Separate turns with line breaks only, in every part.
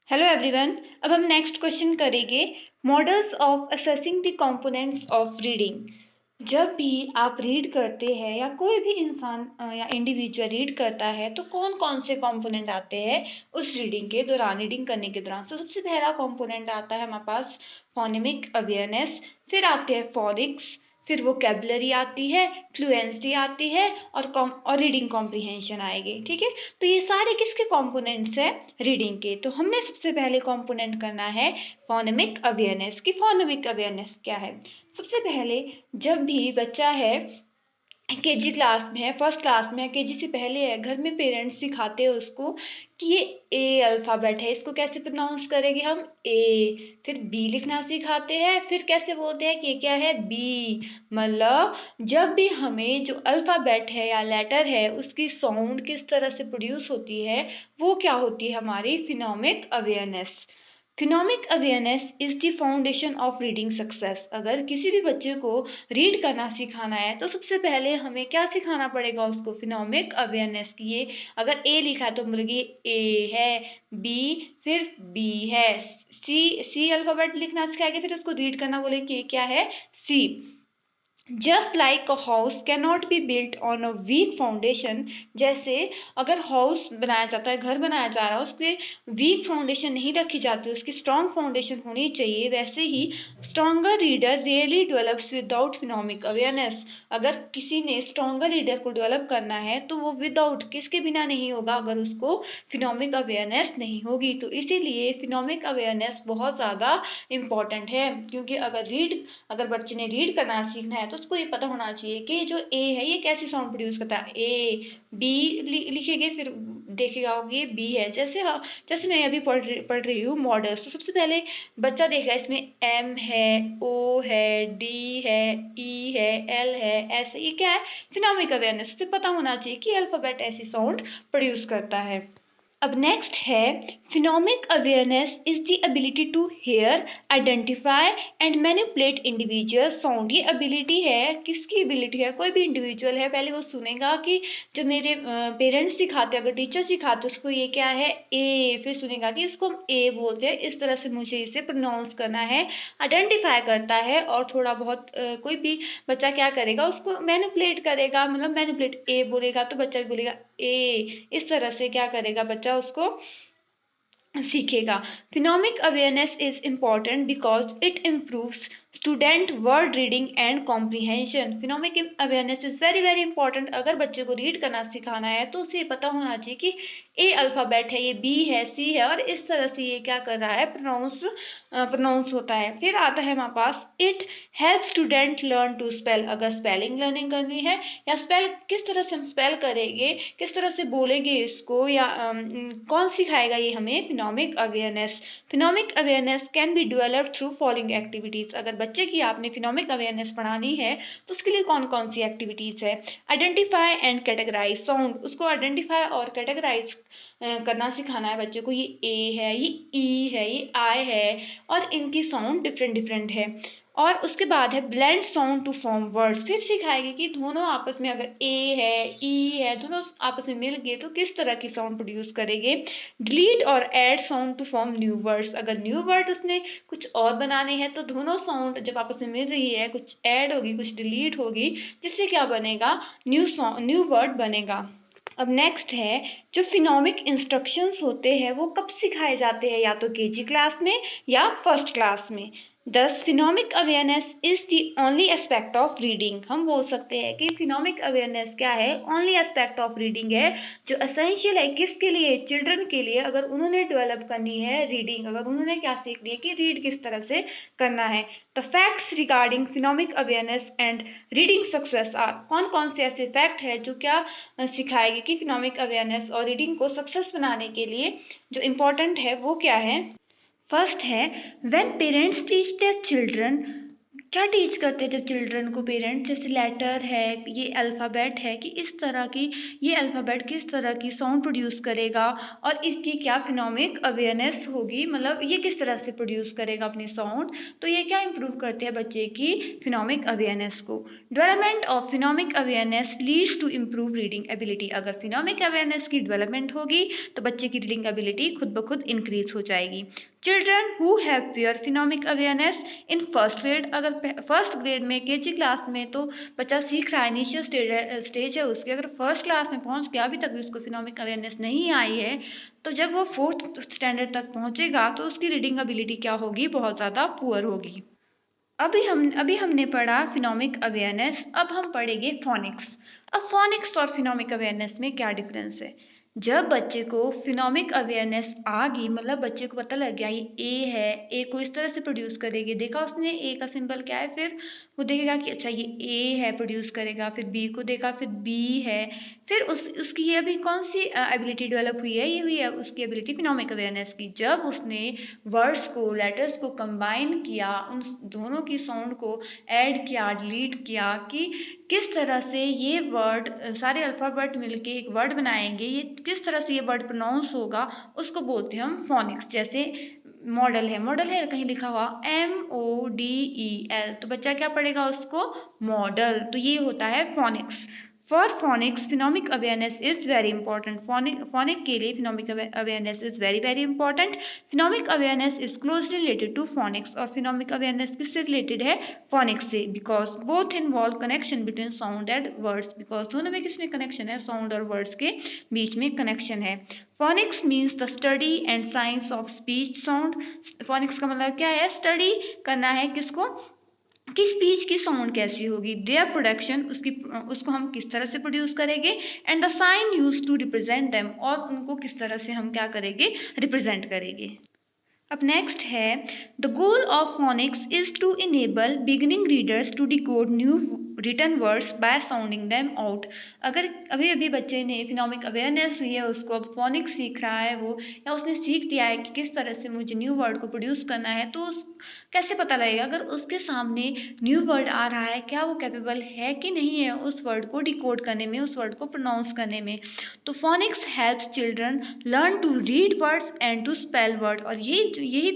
Hello everyone. अब हम next question करेंगे models of assessing the components of reading. जब भी आप रीड करते हैं या कोई भी इंसान या इंडिविजुअल रीड करता है तो कौन कौन से कंपोनेंट आते हैं उस रीडिंग के दौरान, रीडिंग करने के दौरान। तो सबसे पहला कंपोनेंट आता है हमारे पास फोनेमिक अवेयरनेस, फिर आते हैं फोनिक्स, फिर वोकेबलरी आती है, फ्लुएंसी आती है और रीडिंग कॉम्प्रिहेंशन आएगी। ठीक है, तो ये सारे किसके कंपोनेंट्स है? रीडिंग के। तो हमने सबसे पहले कंपोनेंट करना है फोनेमिक अवेयरनेस की। फोनेमिक अवेयरनेस क्या है? सबसे पहले जब भी बच्चा है केजी क्लास में है, फर्स्ट क्लास में है, केजी से पहले है, घर में पेरेंट्स सिखाते हैं उसको कि ये ए अल्फ़ाबेट है, इसको कैसे प्रोनाउंस करेंगे हम? ए। फिर बी लिखना सिखाते हैं, फिर कैसे बोलते हैं कि ये क्या है? बी। मतलब जब भी हमें जो अल्फ़ाबेट है या लेटर है उसकी साउंड किस तरह से प्रोड्यूस होती है, वो क्या होती है? हमारी phonemic awareness. Phonemic awareness is the foundation of reading success. अगर किसी भी बच्चे को रीड करना सिखाना है तो सबसे पहले हमें क्या सिखाना पड़ेगा उसको? फिनोमिक अवेयरनेस की। ये अगर ए लिखा है तो बोलेगी ए है, बी, फिर बी है, सी अल्फाबेट लिखना सिखाएंगे, फिर उसको रीड करना बोले कि क्या है? See. Just like a house can not be built on a weak foundation. जैसे अगर हाउस बनाया जाता है, घर बनाया जा रहा है, उसके वीक फाउंडेशन नहीं रखी जाती, उसकी स्ट्रॉन्ग फाउंडेशन होनी चाहिए, वैसे ही stronger reader really develops without phonemic awareness. अगर किसी ने स्ट्रॉन्गर रीडर को डेवलप करना है तो वो विदाउट किसके बिना नहीं होगा? अगर उसको फिनोमिक अवेयरनेस नहीं होगी। तो इसीलिए फिनोमिक अवेयरनेस बहुत ज़्यादा इम्पॉर्टेंट है, क्योंकि अगर बच्चे ने रीड करना सीखना है तो उसको ये पता होना चाहिए कि जो ए है ये कैसे साउंड प्रोड्यूस करता है। ए बी लिखेंगे, फिर देखेगा ये बी है। जैसे मैं अभी पढ़ रही हूँ मॉडल्स, तो सबसे पहले बच्चा देखेगा इसमें एम है, ओ है, डी है, ई है, एल है, ऐसे। ये क्या है? Phonemic awareness. उसे पता होना चाहिए कि अल्फाबेट ऐसी साउंड प्रोड्यूस करता है। अब नेक्स्ट है phonemic awareness is the ability to hear, identify and manipulate individual sound. ये एबिलिटी है, किसकी एबिलिटी है? कोई भी इंडिविजुअल है, पहले वो सुनेगा कि जो मेरे पेरेंट्स सिखाते, अगर टीचर सिखाते उसको ये क्या है? ए। फिर सुनेगा कि इसको हम ए बोलते हैं, इस तरह से मुझे इसे प्रोनाउंस करना है। आइडेंटिफाई करता है और थोड़ा बहुत कोई भी बच्चा क्या करेगा? उसको मैनिपुलेट करेगा, मतलब मैनिपुलेट ए बोलेगा तो बच्चा भी बोलेगा ए। इस तरह से क्या करेगा बच्चा? उसको सीखेगा। Phonemic awareness is important because it improves student word reading and comprehension. Phonemic awareness is very very important. अगर बच्चे को रीड करना सिखाना है तो उसे पता होना चाहिए कि ए अल्फाबेट है, ये बी है, सी है, और इस तरह से ये क्या कर रहा है? प्रोनाउंस होता है। फिर आता है हमारे पास it help student learn to spell. अगर स्पेलिंग लर्निंग करनी है या स्पेल किस तरह से हम स्पेल करेंगे, किस तरह से बोलेंगे इसको, या कौन सिखाएगा ये हमें? Phonemic awareness. Phonemic awareness can be developed through following activities. अगर बच्चे की आपने फिनोमिक अवेयरनेस पढ़ानी है तो उसके लिए कौन कौन सी एक्टिविटीज है? Identify and categorise sound. उसको आइडेंटिफाई और कैटेगराइज करना सिखाना है बच्चे को। ये ए है, ये ई है, ये आई है, और इनकी साउंड डिफरेंट डिफरेंट है। और उसके बाद है blend sound to form words. फिर सिखाएगी कि दोनों आपस में, अगर ए है, ई है, दोनों आपस में मिल गए तो किस तरह की साउंड प्रोड्यूस करेंगे। डिलीट और add sound to form new words. अगर न्यू वर्ड उसने कुछ और बनाने हैं तो दोनों साउंड जब आपस में मिल रही है, कुछ ऐड होगी, कुछ डिलीट होगी, जिससे क्या बनेगा? न्यू वर्ड बनेगा। अब नेक्स्ट है जो फिनोमिक इंस्ट्रक्शंस होते हैं वो कब सिखाए जाते हैं? या तो केजी क्लास में या फर्स्ट क्लास में। Thus phonemic awareness is the only aspect of reading. हम बोल सकते हैं कि फिनोमिक अवेयरनेस क्या है? ओनली एस्पेक्ट ऑफ रीडिंग है, जो एसेंशियल है किसके लिए? चिल्ड्रन के लिए। अगर उन्होंने डेवलप करनी है रीडिंग, अगर उन्होंने क्या सीखनी है कि रीड किस तरह से करना है। The facts regarding phonemic awareness and reading success are. कौन कौन से ऐसे फैक्ट है जो क्या सिखाएगी कि फिनोमिक अवेयरनेस और रीडिंग को सक्सेस बनाने के लिए जो इम्पोर्टेंट है वो क्या है? फर्स्ट है when parents teach their children क्या टीच करते हैं जब चिल्ड्रन को पेरेंट्स, जैसे लेटर है, ये अल्फ़ाबेट है कि इस तरह की, ये अल्फ़ाबेट किस तरह की साउंड प्रोड्यूस करेगा और इसकी क्या फिनोमिक अवेयरनेस होगी, मतलब ये किस तरह से प्रोड्यूस करेगा अपनी साउंड। तो ये क्या इंप्रूव करते हैं बच्चे की फिनोमिक अवेयरनेस को। Development of phonemic awareness leads to improve reading ability. अगर फिनोमिक अवेयरनेस की डेवलपमेंट होगी तो बच्चे की रीडिंग एबिलिटी खुद ब खुद इंक्रीज हो जाएगी। Children who have pure phonemic awareness in first grade, अगर फर्स्ट ग्रेड में केजी क्लास में तो बच्चा सीख रहा है, इनिशियल स्टेज है उसकी, अगर फर्स्ट क्लास में पहुंच गया अभी तक भी उसको फिनोमिक अवेयरनेस नहीं आई है, तो जब वो फोर्थ स्टैंडर्ड तक पहुंचेगा तो उसकी रीडिंग एबिलिटी क्या होगी, बहुत ज़्यादा पुअर होगी। अभी हमने पढ़ा फिनोमिक अवेयरनेस, अब हम पढ़ेंगे फोनिक्स। अब फोनिक्स और फिनोमिक अवेयरनेस में क्या डिफरेंस है। जब बच्चे को फिनोमिक अवेयरनेस आ गई, मतलब बच्चे को पता लग गया ये ए है, ए को इस तरह से प्रोड्यूस करेगी, देखा उसने ए का सिंबल क्या है, फिर वो देखेगा कि अच्छा ये ए है प्रोड्यूस करेगा, फिर बी को देखा, फिर बी है, फिर उसकी ये अभी कौन सी एबिलिटी डेवलप हुई है, ये हुई है उसकी एबिलिटी फिनोमिक अवेयरनेस की। जब उसने वर्ड्स को, लेटर्स को कंबाइन किया, उन दोनों की साउंड को ऐड किया, डिलीट किया, कि किस तरह से ये वर्ड, सारे अल्फ़ाबेट मिलके एक वर्ड बनाएंगे, ये किस तरह से ये वर्ड प्रोनाउंस होगा, उसको बोलते हैं हम फोनिक्स। जैसे मॉडल है कहीं लिखा हुआ MODEL, तो बच्चा क्या पढ़ेगा उसको, मॉडल, तो ये होता है phonics. For phonics phonemic awareness is very important. Phonic के लिए phonemic awareness is very very important. Phonemic awareness is closely related to phonics, और फिनोमिक अवेयरनेस किससे रिलेटेड है, फोनिक्स से, because both involve connection between sound and words, because दोनों में किसमें connection है, साउंड और वर्ड्स के बीच में कनेक्शन है। Phoenix means the study and science of speech sound. Phoenix का मतलब क्या है, स्टडी करना है किसको, कि स्पीच की साउंड कैसी होगी, देयर प्रोडक्शन, उसको हम किस तरह से प्रोड्यूस करेंगे, and the sign use to represent them, और उनको किस तरह से हम क्या करेंगे, रिप्रेजेंट करेंगे। अब नेक्स्ट है, the goal of phonics is to enable beginning readers to decode new written words by sounding them out. अगर अभी अभी बच्चे ने फिनोमिक अवेयरनेस हुई है, उसको अब फोनिक्स सीख रहा है वो, या उसने सीख दिया है कि किस तरह से मुझे न्यू वर्ड को प्रोड्यूस करना है, तो कैसे पता लगेगा, अगर उसके सामने न्यू वर्ड आ रहा है, क्या वो कैपेबल है कि नहीं है उस वर्ड को डिकोड करने में, उस वर्ड को प्रोनाउंस करने में। तो phonics helps children learn to read words and to spell word, और यही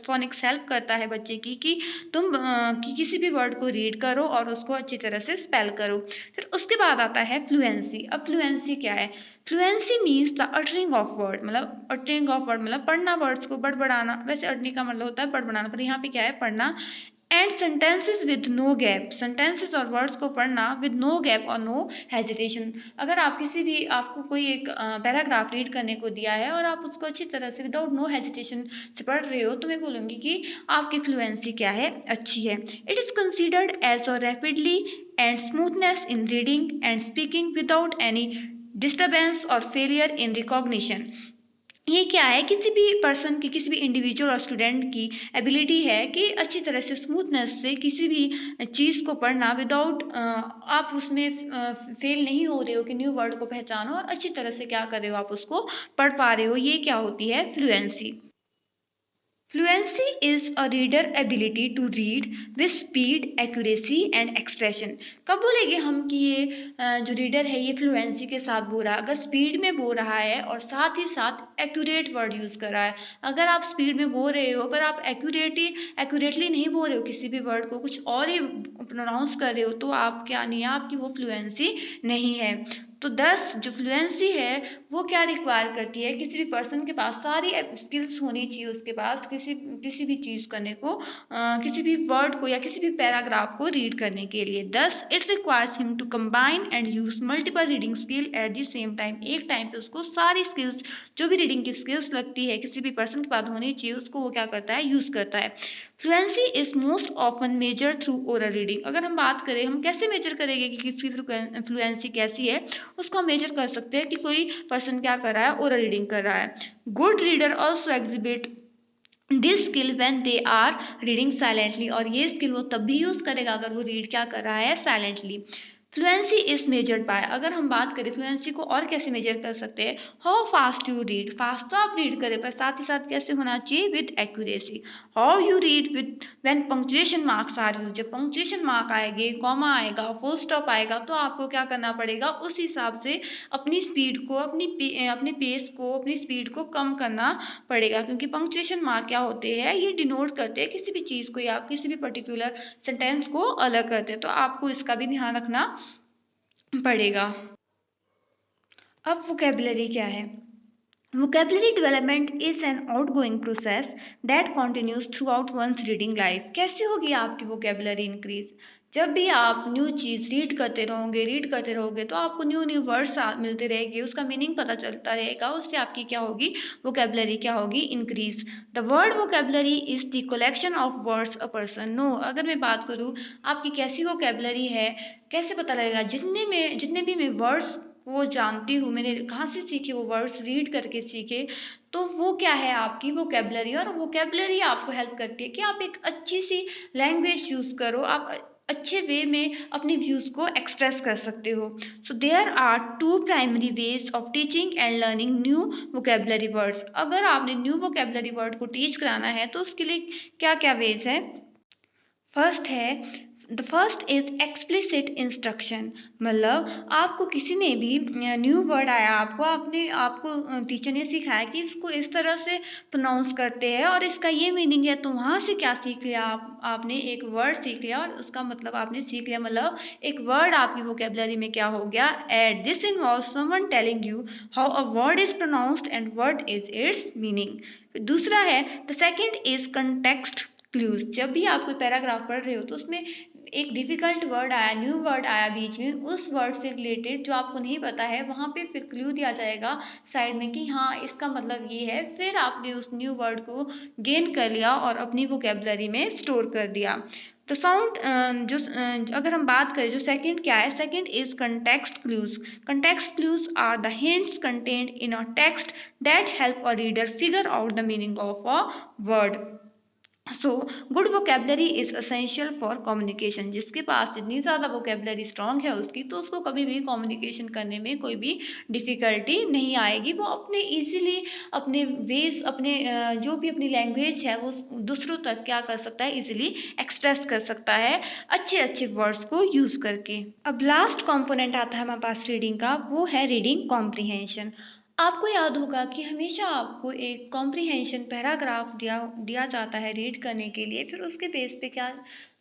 फोनिक्स हेल्प करता है बच्चे की, कि तुम कि किसी भी वर्ड को रीड करो और उसको अच्छी तरह से स्पेल करो। फिर उसके बाद आता है फ्लुएंसी। अब फ्लुएंसी क्या है, fluency means the uttering of word, मतलब अटरिंग ऑफ वर्ड मतलब पढ़ना, वर्ड्स को बड़बड़ाना, वैसे अटनी का मतलब होता है बड़बड़ाना, पर यहाँ पे क्या है, पढ़ना। And sentences with no gap, sentences और वर्ड्स को पढ़ना विद नो गैप और नो हेजिटेशन। अगर आप किसी भी, आपको कोई एक पैराग्राफ रीड करने को दिया है और आप उसको अच्छी तरह से विदाउट नो हेजिटेशन से पढ़ रहे हो, तो मैं बोलूँगी कि आपकी फ्लुएंसी क्या है, अच्छी है। It is considered as a rapidly and smoothness in reading and speaking without any disturbance और फेलियर इन रिकॉग्निशन। ये क्या है, किसी भी पर्सन की, किसी भी इंडिविजुअल और स्टूडेंट की एबिलिटी है कि अच्छी तरह से स्मूथनेस से किसी भी चीज़ को पढ़ना विदाउट, आप उसमें फेल नहीं हो रहे हो कि न्यू वर्ड को पहचानो, और अच्छी तरह से क्या कर रहे हो, आप उसको पढ़ पा रहे हो, ये क्या होती है, fluency. Fluency is a reader ability to read with speed, accuracy and expression। कब बोलेंगे हम कि ये जो रीडर है ये फ्लुएंसी के साथ बोल रहा है, अगर स्पीड में बोल रहा है और साथ ही साथ एक्यूरेट वर्ड यूज़ कर रहा है। अगर आप स्पीड में बोल रहे हो पर आप एक्यूरेटली नहीं बोल रहे हो, किसी भी वर्ड को कुछ और ही प्रोनाउंस कर रहे हो, तो आप क्या नहीं है, आपकी वो फ्लुएंसी नहीं है। तो 10 जो फ्लुएंसी है वो क्या रिक्वायर करती है, किसी भी पर्सन के पास सारी स्किल्स होनी चाहिए, उसके पास किसी भी चीज़ करने को, किसी भी वर्ड को या किसी भी पैराग्राफ को रीड करने के लिए। 10 it requires him to combine and use multiple reading skill at the same time. एक टाइम पे उसको सारी स्किल्स, जो भी रीडिंग की स्किल्स लगती है किसी भी पर्सन के पास होनी चाहिए, उसको वो क्या करता है, यूज़ करता है। Fluency is most often measure through oral reading. अगर हम बात करें, हम कैसे मेजर करेंगे कि किसकी फ्लुएंसी कैसी है, उसको हम मेजर कर सकते हैं कि कोई पर्सन क्या कर रहा है, ओरल रीडिंग कर रहा है। Good reader also exhibit this skill when they are reading silently, और ये स्किल वो तब भी यूज करेगा अगर वो रीड क्या कर रहा है, silently. Fluency is measured by, अगर हम बात करें फ्लुएंसी को और कैसे मेजर कर सकते हैं, how fast you read, fast तो आप रीड करें पर साथ ही साथ कैसे होना चाहिए, with accuracy. How you read with when punctuation marks are use, जब पंक्चुएशन मार्क आएंगे, कॉमा आएगा, फुल स्टॉप आएगा, तो आपको क्या करना पड़ेगा, उस हिसाब से अपनी स्पीड को, अपने पेस को, अपनी स्पीड को कम करना पड़ेगा, क्योंकि पंक्चुएशन मार्क क्या होते हैं, ये डिनोट करते हैं किसी भी चीज़ को या किसी भी पर्टिकुलर सेंटेंस को अलग करते हैं, तो आपको इसका भी ध्यान रखना पड़ेगा। अब वोकेबलरी क्या है? Vocabulary development is an ongoing process that continues throughout one's reading life. कैसे होगी आपकी vocabulary increase? जब भी आप न्यू चीज़ रीड करते रहोगे तो आपको न्यू न्यू वर्ड्स मिलते रहेंगे, उसका मीनिंग पता चलता रहेगा, उससे आपकी क्या होगी, vocabulary क्या होगी, increase. The word vocabulary is the collection of words a person know, अगर मैं बात करूँ आपकी कैसी vocabulary है, कैसे पता लगेगा, जितने भी मैं वर्ड्स वो जानती हूँ, मैंने कहाँ से सीखे वो वर्ड्स, रीड करके सीखे, तो वो क्या है आपकी वोकेबलरी। और वोकेबलरी आपको हेल्प करती है कि आप एक अच्छी सी लैंग्वेज यूज़ करो, आप अच्छे वे में अपनी व्यूज़ को एक्सप्रेस कर सकते हो। So there are two primary ways of teaching and learning new vocabulary words, अगर आपने न्यू वोकेबलरी वर्ड को टीच कराना है तो उसके लिए क्या क्या वेज है? फर्स्ट है, the first is explicit instruction, मतलब आपको किसी ने भी न्यू वर्ड आया, आपको टीचर ने सिखाया कि इसको इस तरह से प्रोनाउंस करते हैं और इसका ये मीनिंग है, तो वहाँ से क्या सीख लिया आपने एक वर्ड सीख लिया और उसका मतलब आपने सीख लिया, मतलब एक वर्ड आपकी वोकेबलरी में क्या हो गया, add. This involve someone telling you how a word is pronounced and what is it's meaning. दूसरा है, the second is context clues, जब भी आप कोई पैराग्राफ पढ़ रहे हो तो उसमें एक डिफिकल्ट वर्ड आया, न्यू वर्ड आया बीच में, उस वर्ड से रिलेटेड जो आपको नहीं पता है, वहाँ पे फिर क्लू दिया जाएगा साइड में कि हाँ इसका मतलब ये है, फिर आपने उस न्यू वर्ड को गेन कर लिया और अपनी वोकेबलरी में स्टोर कर दिया। तो अगर हम बात करें जो सेकंड क्या है, second is context clues. Context clues are the hints content in a text that help a reader figure out the meaning of a word. So good vocabulary is essential for communication, जिसके पास जितनी ज़्यादा vocabulary strong है उसकी, तो उसको कभी भी कम्युनिकेशन करने में कोई भी डिफ़िकल्टी नहीं आएगी, वो अपने इजीली अपने वेज, जो भी अपनी लैंग्वेज है वो दूसरों तक क्या कर सकता है, इजीली एक्सप्रेस कर सकता है अच्छे अच्छे वर्ड्स को यूज़ करके। अब लास्ट कंपोनेंट आता है हमारे पास रीडिंग का, वो है रीडिंग कॉम्प्रिहेंशन। आपको याद होगा कि हमेशा आपको एक कॉम्प्रिहेंशन पैराग्राफ दिया जाता है रीड करने के लिए, फिर उसके बेस पे क्या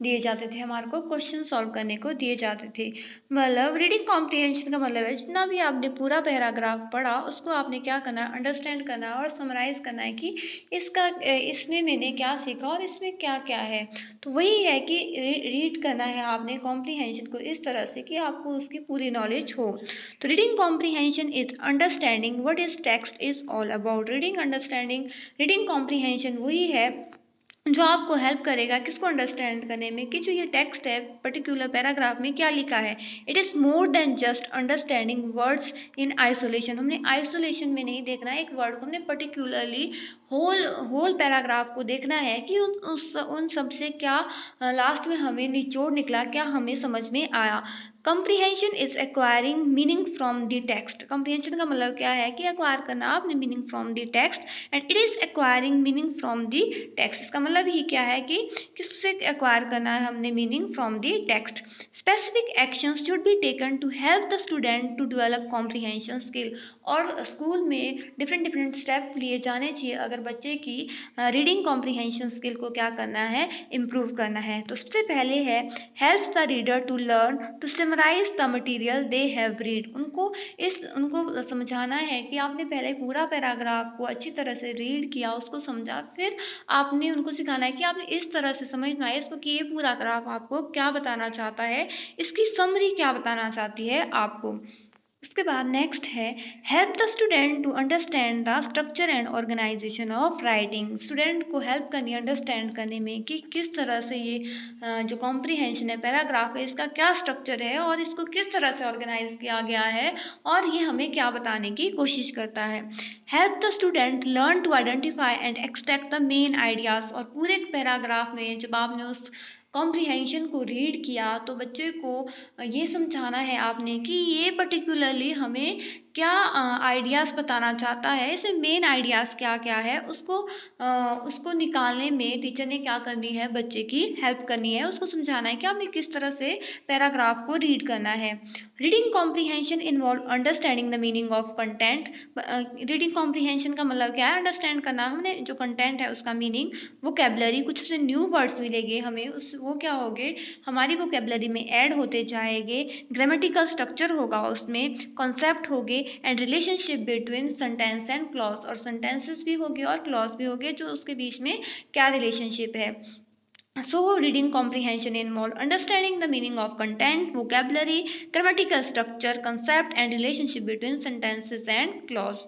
दिए जाते थे, हमारे को क्वेश्चन सॉल्व करने को दिए जाते थे। मतलब रीडिंग कॉम्प्रिहेंशन का मतलब है जितना भी आपने पूरा पैराग्राफ पढ़ा उसको आपने क्या करना है, अंडरस्टैंड करना है और समराइज करना है कि इसमें मैंने क्या सीखा और इसमें क्या क्या है। तो वही है कि रीड करना है आपने कॉम्प्रिहेंशन को इस तरह से कि आपको उसकी पूरी नॉलेज हो। तो reading comprehension is understanding what is text is all about. Reading comprehension वही है जो आपको हेल्प करेगा किसको अंडरस्टैंड करने में, कि जो ये टेक्स्ट है पर्टिकुलर पैराग्राफ में क्या लिखा है। It is more than just understanding words in isolation, हमने आइसोलेशन में नहीं देखना है एक वर्ड को, हमने पर्टिकुलरली होल होल पैराग्राफ को देखना है कि उन सब से क्या लास्ट में हमें निचोड़ निकला, क्या हमें समझ में आया। Comprehension is acquiring meaning from the text. Comprehension का मतलब क्या है कि एक्वायर करना आपने meaning from the text, and it is acquiring meaning from the text. इसका मतलब ही क्या है कि किससे एक्वायर करना है हमने meaning from the text. Specific actions should be taken to help the student to develop comprehension skill, और स्कूल में डिफरेंट स्टेप लिए जाने चाहिए अगर बच्चे की रीडिंग कॉम्प्रीहेंशन स्किल को क्या करना है, इम्प्रूव करना है। तो सबसे पहले है helps the reader to learn to summarize the material they have read. उनको समझाना है कि आपने पहले पूरा पैराग्राफ को अच्छी तरह से रीड किया, उसको समझा, फिर आपने उनको सिखाना है कि आपने इस तरह से समझना है इसको कि ये पूरा ग्राफ आपको क्या बताना चाहता है, इसकी समरी क्या बताना चाहती है आपको। उसके बाद नेक्स्ट है help the student to understand the structure and organization of writing. Student को हेल्प करनी है अंडरस्टैंड करने में कि किस तरह से ये जो कॉम्प्रिहेंशन है पैराग्राफ है इसका क्या स्ट्रक्चर है और इसको किस तरह से ऑर्गेनाइज किया गया है और ये हमें क्या बताने की कोशिश करता है। Help the student learn to identify and extract the main ideas. और पूरे पैराग्राफ में जब आपने उस कॉम्प्रिहेंशन को रीड किया तो बच्चे को ये समझाना है आपने कि ये पर्टिकुलरली हमें क्या आइडियाज़ बताना चाहता है, इसमें मेन आइडियाज़ क्या क्या है, उसको निकालने में टीचर ने क्या करनी है, बच्चे की हेल्प करनी है, उसको समझाना है कि आपने किस तरह से पैराग्राफ को रीड करना है। Reading comprehension involve understanding the meaning of content. Reading comprehension का मतलब क्या है, अंडरस्टैंड करना, हमने जो कंटेंट है उसका मीनिंग, वोकैबुलरी, कुछ से न्यू वर्ड्स मिलेंगे हमें, उस वो क्या होंगे, हमारी वोकैबुलरी में ऐड होते जाएंगे, ग्रामेटिकल स्ट्रक्चर होगा उसमें, कॉन्सेप्ट होंगे and relationship between sentence and clause, और सेंटेंसेस भी होंगे और क्लॉज भी होंगे, जो उसके बीच में क्या रिलेशनशिप है। So, reading comprehension involves understanding the meaning of content, vocabulary, grammatical structure, concept, and relationship between sentences and clause.